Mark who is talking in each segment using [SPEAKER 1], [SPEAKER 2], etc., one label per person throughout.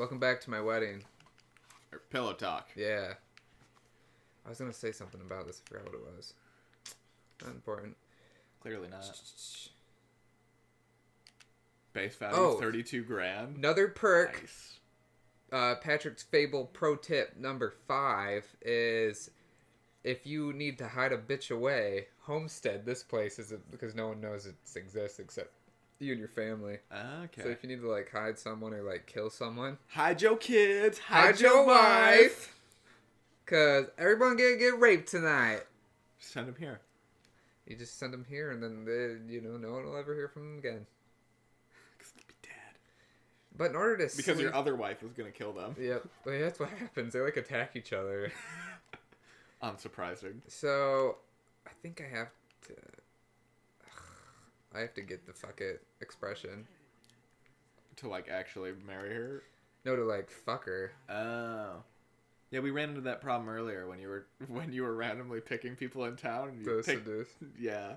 [SPEAKER 1] Welcome back to my wedding.
[SPEAKER 2] Or pillow talk.
[SPEAKER 1] Yeah. I was going to say something about this. I forgot what it was. Not important.
[SPEAKER 2] Clearly not. Base value 32 grand.
[SPEAKER 1] Another perk.
[SPEAKER 2] Nice.
[SPEAKER 1] Patrick's Fable pro tip number 5 is if you need to hide a bitch away, homestead this place because no one knows it exists except you and your family.
[SPEAKER 2] Okay.
[SPEAKER 1] So if you need to like hide someone or like kill someone,
[SPEAKER 2] hide your kids,
[SPEAKER 1] hide your wife, cause everyone gonna get raped tonight.
[SPEAKER 2] Send them here.
[SPEAKER 1] You just send them here, and then no one will ever hear from them again.
[SPEAKER 2] Cause they'll be dead.
[SPEAKER 1] But in order to
[SPEAKER 2] because your other wife is gonna kill them.
[SPEAKER 1] Yep, well, that's what happens. They like attack each other.
[SPEAKER 2] Unsurprising.
[SPEAKER 1] So I think I have to get the fuck it expression.
[SPEAKER 2] To like actually marry her?
[SPEAKER 1] No, to like fuck her.
[SPEAKER 2] Oh. Yeah, we ran into that problem earlier when you were randomly picking people in town. And you
[SPEAKER 1] seduce.
[SPEAKER 2] Yeah,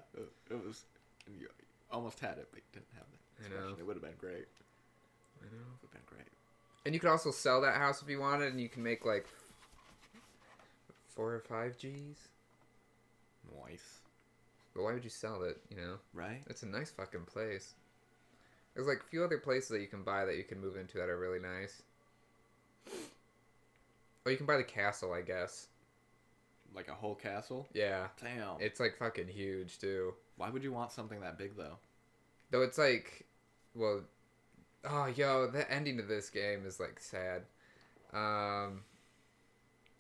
[SPEAKER 2] it was. You almost had it, but you didn't have that.
[SPEAKER 1] I know.
[SPEAKER 2] It would have been great.
[SPEAKER 1] I know.
[SPEAKER 2] It would have been great.
[SPEAKER 1] And you could also sell that house if you wanted, and you can make like 4 or 5 G's.
[SPEAKER 2] Nice.
[SPEAKER 1] But why would you sell it?
[SPEAKER 2] Right.
[SPEAKER 1] It's a nice fucking place. There's like a few other places that you can buy that you can move into that are really nice. Oh, you can buy the castle, I guess.
[SPEAKER 2] Like a whole castle?
[SPEAKER 1] Yeah.
[SPEAKER 2] Damn.
[SPEAKER 1] It's like fucking huge too.
[SPEAKER 2] Why would you want something that big though?
[SPEAKER 1] Though it's like, well, the ending of this game is like sad.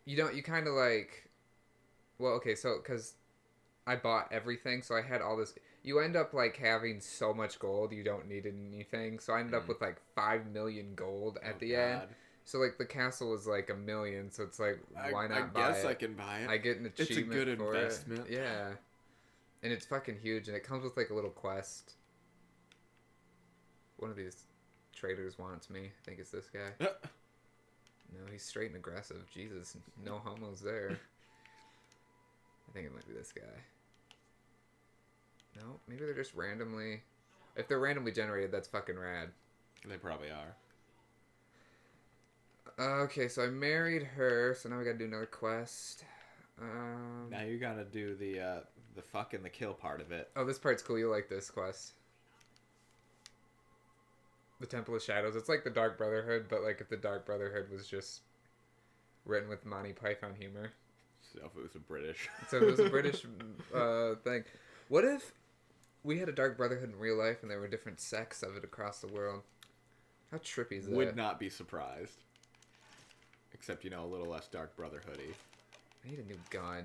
[SPEAKER 1] You kind of like, well, okay, so because I bought everything, so I had all this. You end up like having so much gold, you don't need anything. So I ended up with like 5 million gold at the end. So like the castle was like 1 million, so it's like why not buy it?
[SPEAKER 2] I guess I can buy it.
[SPEAKER 1] I get an achievement.
[SPEAKER 2] It's a good
[SPEAKER 1] for
[SPEAKER 2] investment.
[SPEAKER 1] It. Yeah, and it's fucking huge, and it comes with like a little quest. One of these traders wants me. I think it's this guy. No, he's straight and aggressive. Jesus, no homos there. I think it might be this guy. No, maybe they're just randomly. If they're randomly generated, that's fucking rad.
[SPEAKER 2] They probably are.
[SPEAKER 1] Okay, so I married her, so now we gotta do another quest.
[SPEAKER 2] Now you gotta do the fuck and the kill part of it.
[SPEAKER 1] Oh, this part's cool. You like this quest. The Temple of Shadows. It's like the Dark Brotherhood, but like if the Dark Brotherhood was just written with Monty Python humor.
[SPEAKER 2] So if it was a British.
[SPEAKER 1] So if it was a British thing. What if we had a Dark Brotherhood in real life and there were different sects of it across the world? How trippy is that?
[SPEAKER 2] Would not be surprised. Except, a little less Dark Brotherhood-y.
[SPEAKER 1] I need a new gun.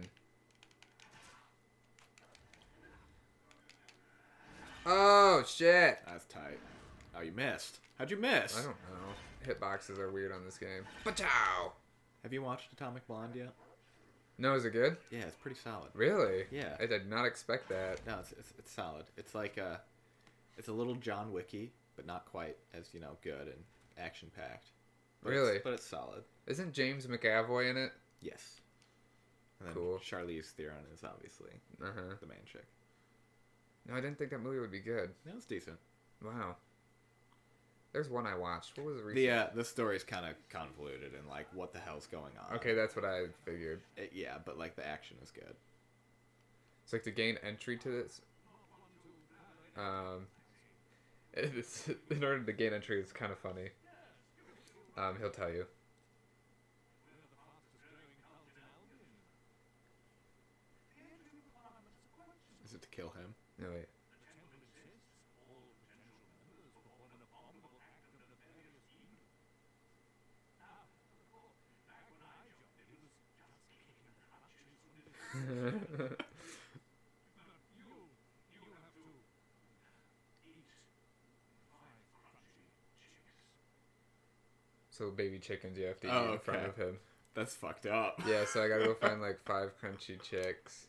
[SPEAKER 1] Oh, shit!
[SPEAKER 2] That's tight. Oh, you missed. How'd you miss?
[SPEAKER 1] I don't know. Hitboxes are weird on this game. Pachow!
[SPEAKER 2] Have you watched Atomic Blonde yet?
[SPEAKER 1] No, is it good?
[SPEAKER 2] Yeah, it's pretty solid.
[SPEAKER 1] Really?
[SPEAKER 2] Yeah.
[SPEAKER 1] I did not expect that.
[SPEAKER 2] No, it's solid. It's like it's a little John Wicky, but not quite as, good and action-packed.
[SPEAKER 1] Really?
[SPEAKER 2] But it's solid.
[SPEAKER 1] Isn't James McAvoy in it?
[SPEAKER 2] Yes. And then
[SPEAKER 1] Cool.
[SPEAKER 2] Charlize Theron is obviously the main chick.
[SPEAKER 1] No, I didn't think that movie would be good.
[SPEAKER 2] No, it's decent.
[SPEAKER 1] Wow. There's one I watched. What was the recent?
[SPEAKER 2] The story's kind of convoluted and like what the hell's going on.
[SPEAKER 1] Okay, that's what I figured.
[SPEAKER 2] Yeah, but like the action is good.
[SPEAKER 1] It's like to gain entry to this. In order to gain entry, it's kind of funny. He'll tell you.
[SPEAKER 2] Is it to kill him?
[SPEAKER 1] No, wait. So baby chickens you have to eat in front of him.
[SPEAKER 2] That's fucked up.
[SPEAKER 1] Yeah, so I gotta go find like 5 crunchy chicks.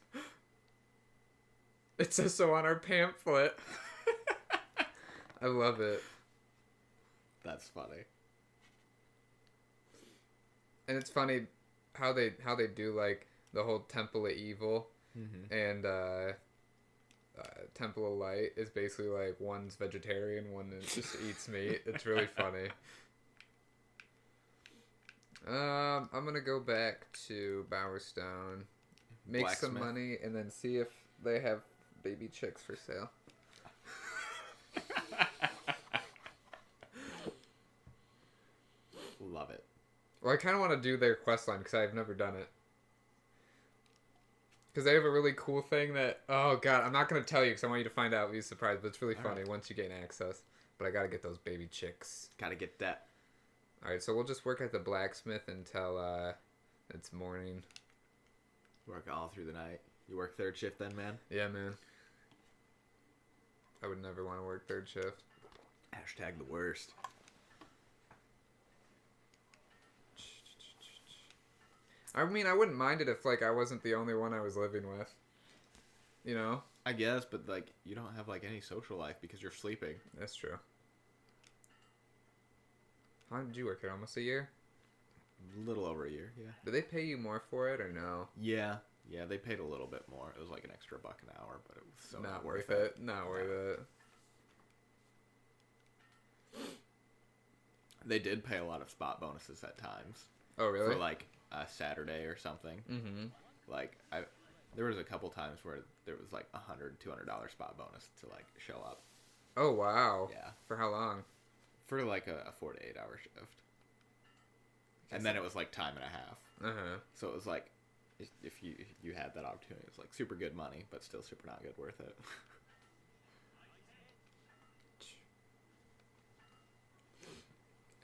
[SPEAKER 1] It says so on our pamphlet. I love it.
[SPEAKER 2] That's funny.
[SPEAKER 1] And it's funny how they do like the whole Temple of Evil and Temple of Light is basically like one's vegetarian, one just eats meat. It's really funny. I'm gonna go back to Bowerstone, make some
[SPEAKER 2] Blacksmith.
[SPEAKER 1] money, and then see if they have baby chicks for sale.
[SPEAKER 2] Love it.
[SPEAKER 1] Well, I kind of want to do their quest line because I've never done it. Because they have a really cool thing that... Oh, God, I'm not going to tell you because I want you to find out. Be surprised, but it's really funny once you gain access. But I got to get those baby chicks.
[SPEAKER 2] Gotta get that.
[SPEAKER 1] Alright, so we'll just work at the blacksmith until it's morning.
[SPEAKER 2] Work all through the night. You work third shift then, man?
[SPEAKER 1] Yeah, man. I would never want to work third shift.
[SPEAKER 2] Hashtag the worst.
[SPEAKER 1] I mean, I wouldn't mind it if, like, I wasn't the only one I was living with. You know?
[SPEAKER 2] I guess, but, like, you don't have, like, any social life because you're sleeping.
[SPEAKER 1] That's true. How did you work it? Almost a year?
[SPEAKER 2] A little over a year, yeah.
[SPEAKER 1] Did they pay you more for it or no?
[SPEAKER 2] Yeah. Yeah, they paid a little bit more. It was like an extra $1 an hour, but it was so
[SPEAKER 1] Not worth it. Not worth it.
[SPEAKER 2] They did pay a lot of spot bonuses at times.
[SPEAKER 1] Oh, really?
[SPEAKER 2] For, like, a Saturday or something.
[SPEAKER 1] Mm-hmm.
[SPEAKER 2] Like, there was a couple times where there was, like, $100, $200 spot bonus to, like, show up.
[SPEAKER 1] Oh, wow.
[SPEAKER 2] Yeah.
[SPEAKER 1] For how long?
[SPEAKER 2] For, like, a 4 to 8 hour shift. And then it was, like, time and a half.
[SPEAKER 1] Uh-huh.
[SPEAKER 2] So it was, like, if you had that opportunity, it was, like, super good money, but still super not good worth it.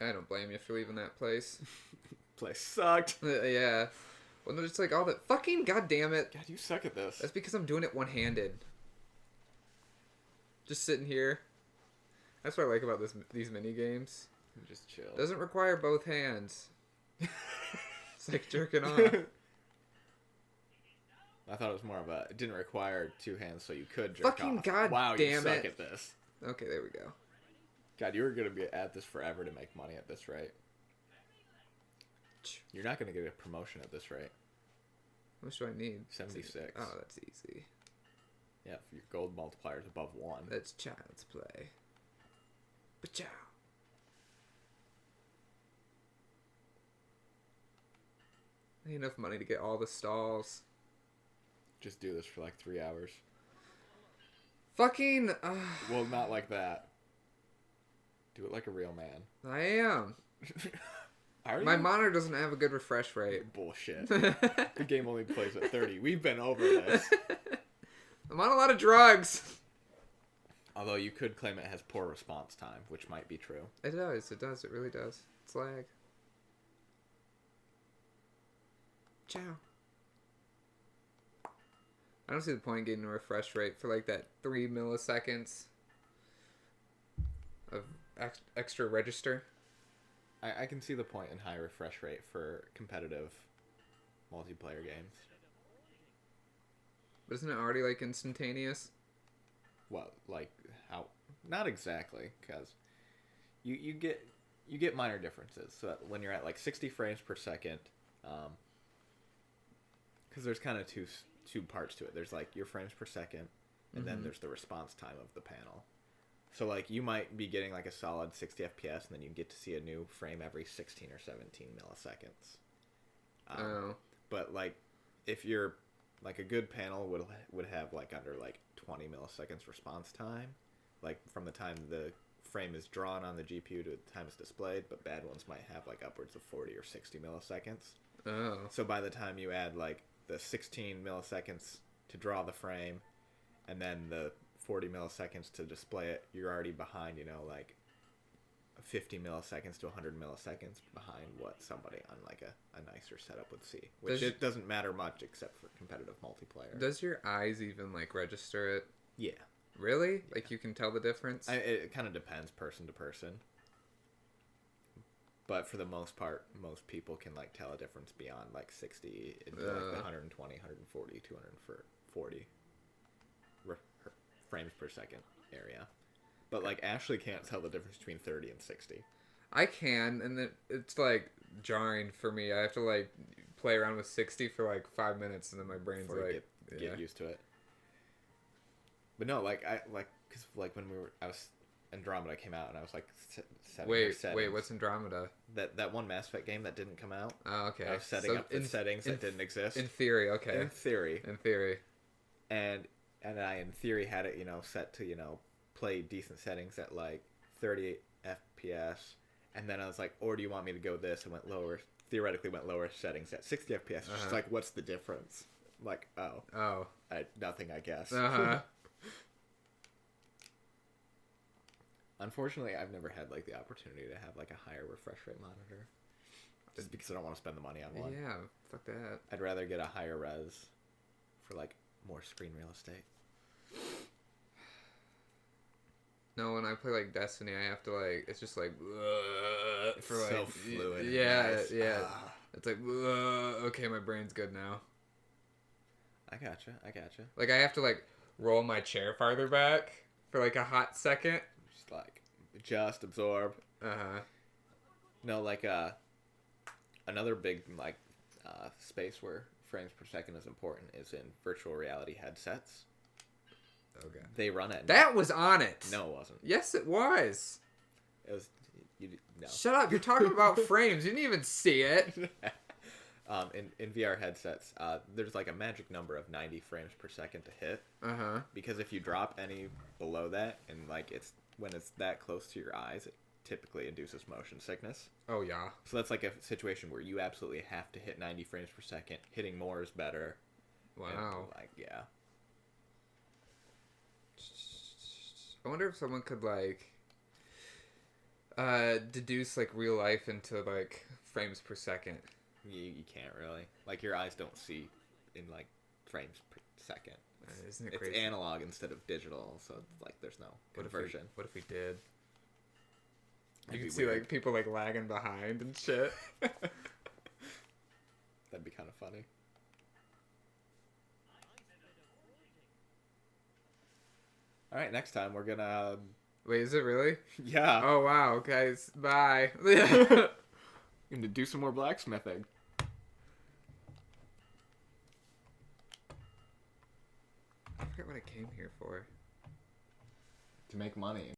[SPEAKER 1] I don't blame you for leaving that place.
[SPEAKER 2] Place sucked.
[SPEAKER 1] Yeah. Well, no, just like all that fucking goddamn it.
[SPEAKER 2] God, you suck at this.
[SPEAKER 1] That's because I'm doing it one-handed. Just sitting here. That's what I like about these mini games.
[SPEAKER 2] Just chill.
[SPEAKER 1] Doesn't require both hands. It's like jerking off.
[SPEAKER 2] I thought it was more of a. It didn't require two hands, so you could jerk
[SPEAKER 1] Fucking
[SPEAKER 2] off.
[SPEAKER 1] god
[SPEAKER 2] wow,
[SPEAKER 1] damn
[SPEAKER 2] you suck
[SPEAKER 1] it.
[SPEAKER 2] at this.
[SPEAKER 1] Okay, there we go.
[SPEAKER 2] God, you were gonna be at this forever to make money at this rate. You're not gonna get a promotion at this rate.
[SPEAKER 1] How much do I need?
[SPEAKER 2] 76.
[SPEAKER 1] Oh, that's easy.
[SPEAKER 2] Yeah, if your gold multiplier is above 1.
[SPEAKER 1] That's child's play. Ba-chow. I need enough money to get all the stalls.
[SPEAKER 2] Just do this for like 3 hours.
[SPEAKER 1] Fucking.
[SPEAKER 2] Well, not like that. Do it like a real man.
[SPEAKER 1] I am.
[SPEAKER 2] Are
[SPEAKER 1] My
[SPEAKER 2] you?
[SPEAKER 1] monitor doesn't have a good refresh rate.
[SPEAKER 2] Bullshit. The game only plays at 30. We've been over this.
[SPEAKER 1] I'm on a lot of drugs.
[SPEAKER 2] Although you could claim it has poor response time, which might be true.
[SPEAKER 1] It does. It does. It really does. It's lag. Ciao. I don't see the point in getting a refresh rate for like that 3 milliseconds of extra register.
[SPEAKER 2] I can see the point in high refresh rate for competitive multiplayer games.
[SPEAKER 1] But isn't it already like instantaneous?
[SPEAKER 2] Well, like how? Not exactly, because you get minor differences. So that when you're at like 60 frames per second, because there's kind of two parts to it. There's like your frames per second, and then there's the response time of the panel. So like you might be getting like a solid 60 FPS, and then you get to see a new frame every 16 or 17 milliseconds. But like if you're like a good panel would have like under like 20 milliseconds response time, like from the time the frame is drawn on the GPU to the time it's displayed. But bad ones might have like upwards of 40 or 60 milliseconds.
[SPEAKER 1] Oh.
[SPEAKER 2] So by the time you add like the 16 milliseconds to draw the frame, and then the 40 milliseconds to display it, you're already behind, like 50 milliseconds to 100 milliseconds behind what somebody on like a nicer setup would see. Which it doesn't matter much except for competitive multiplayer.
[SPEAKER 1] Does your eyes even like register it?
[SPEAKER 2] Yeah.
[SPEAKER 1] Really?
[SPEAKER 2] Yeah.
[SPEAKER 1] Like you can tell the difference?
[SPEAKER 2] It kind of depends person to person. But for the most part, most people can like tell a difference beyond like 60 into like the 120, 140, 240 frames per second area. But like Ashley can't tell the difference between 30 and 60.
[SPEAKER 1] I can, and then it's like jarring for me. I have to like play around with 60 for like 5 minutes, and then my brain's
[SPEAKER 2] Before
[SPEAKER 1] like
[SPEAKER 2] get used to it. But no, like because like when I Andromeda came out, and I was like,
[SPEAKER 1] wait, what's Andromeda?
[SPEAKER 2] That one Mass Effect game that didn't come out.
[SPEAKER 1] Oh, okay.
[SPEAKER 2] I was setting up the settings that didn't exist.
[SPEAKER 1] In theory, okay.
[SPEAKER 2] In theory. And I, in theory, had it, set to, play decent settings at, like, 38 FPS. And then I was like, or do you want me to go this? And theoretically went lower settings at 60 FPS. It's just like, what's the difference? I'm like, oh. Nothing, I guess. Unfortunately, I've never had, like, the opportunity to have, like, a higher refresh rate monitor. Just because I don't want to spend the money on one.
[SPEAKER 1] Yeah, fuck that.
[SPEAKER 2] I'd rather get a higher res for, like, more screen real estate.
[SPEAKER 1] No, when I play, like, Destiny, I have to, like, it's just, like, for, like...
[SPEAKER 2] So fluid.
[SPEAKER 1] Yeah, nice. Yeah. It's like, okay, my brain's good now.
[SPEAKER 2] I gotcha.
[SPEAKER 1] Like, I have to, like, roll my chair farther back for, like, a hot second.
[SPEAKER 2] Just absorb. No, like, another big, like, space where frames per second is important is in virtual reality headsets.
[SPEAKER 1] Okay.
[SPEAKER 2] They run at...
[SPEAKER 1] That was on it!
[SPEAKER 2] No, it wasn't.
[SPEAKER 1] Yes, it was!
[SPEAKER 2] It was... No.
[SPEAKER 1] Shut up, you're talking about frames. You didn't even see it.
[SPEAKER 2] In VR headsets, there's, like, a magic number of 90 frames per second to hit. Because if you drop any below that, and, like, when it's that close to your eyes, it typically induces motion sickness.
[SPEAKER 1] Oh, yeah.
[SPEAKER 2] So that's, like, a situation where you absolutely have to hit 90 frames per second. Hitting more is better.
[SPEAKER 1] Wow.
[SPEAKER 2] And, like, yeah.
[SPEAKER 1] I wonder if someone could, like, deduce, like, real life into, like, frames per second.
[SPEAKER 2] You can't really. Like, your eyes don't see in, like, frames per second.
[SPEAKER 1] Isn't it crazy?
[SPEAKER 2] It's analog instead of digital, so, like, there's no conversion.
[SPEAKER 1] What if we did?
[SPEAKER 2] That'd
[SPEAKER 1] You
[SPEAKER 2] be
[SPEAKER 1] can see,
[SPEAKER 2] weird.
[SPEAKER 1] like, people, like, lagging behind and shit.
[SPEAKER 2] That'd be kind of funny. All right, next time we're gonna...
[SPEAKER 1] Wait, is it really?
[SPEAKER 2] Yeah.
[SPEAKER 1] Oh, wow, guys. Bye.
[SPEAKER 2] Gonna do some more blacksmithing.
[SPEAKER 1] I forget what I came here for.
[SPEAKER 2] To make money.